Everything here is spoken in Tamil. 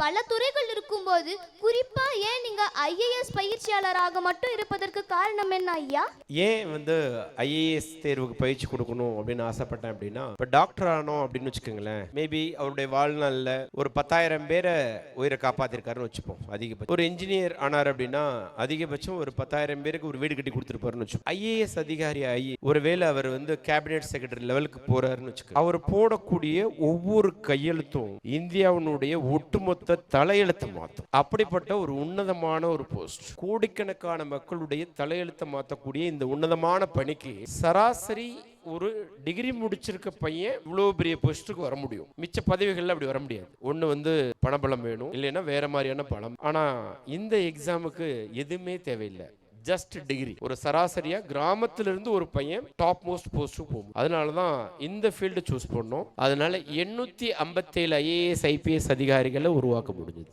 பல துறைகள் இருக்கும்போது குறிப்பா ஏன் நீங்க ஐஏஎஸ் பயிற்சியாளராக மட்டும் இருப்பதற்கு காரணம் என்ன ஐயா? ஏன் ஐஏஎஸ் தேர்வுக்கு பயிற்சி கொடுக்கணும் அப்படின்னு ஆசைப்பட்டேன் அப்படின்னா, இப்போ டாக்டர் ஆனோம் அப்படின்னு வச்சுக்கோங்களேன், மேபி அவருடைய வாழ்நாளில் ஒரு 10,000 பேரை உயிரை காப்பாத்திருக்காருன்னு வச்சுப்போம் அதிகபட்சம். ஒரு இன்ஜினியர் ஆனார் அப்படின்னா அதிகபட்சம் ஒரு 10,000 பேருக்கு ஒரு வீடு கட்டி கொடுத்துருப்பாருன்னு வச்சுக்கோம். ஐஏஎஸ் அதிகாரி ஆகி ஒருவேளை அவர் கேபினெட் செக்ரட்டரி லெவலுக்கு போறாருன்னு வச்சுக்கோங்க, அவர் போடக்கூடிய ஒவ்வொரு கையெழுத்தும் இந்தியாவினுடைய ஒட்டுமொத்த தலையெழுத்தை மாற்றும். அப்படிப்பட்ட ஒரு உன்னதமான ஒரு போஸ்ட், கோடிக்கணக்கான மக்களுடைய தலையெழுத்தை மாற்றக்கூடிய இந்த உன்னதமான பணிக்கு சராசரி ஒரு டிகிரி முடிச்சிருக்க பையன் இவ்வளவு பெரிய போஸ்ட்டுக்கு வர முடியும். மிச்ச பதவிகள்ல அப்படி வர முடியாது. ஒண்ணு பணபலம் வேணும், இல்லைன்னா வேற மாதிரியான பலம். ஆனா இந்த எக்ஸாமுக்கு எதுவுமே தேவையில்லை, ஜஸ்ட் டிகிரி. ஒரு சராசரியா கிராமத்திலிருந்து ஒரு பையன் டாப் மோஸ்ட் போஸ்ட் போகும். அதனாலதான் இந்த ஃபீல்டு சூஸ் பண்ணோம். அதனால 857 ஐஏஎஸ் ஐபிஎஸ் அதிகாரிகளை உருவாக்க முடிஞ்சது.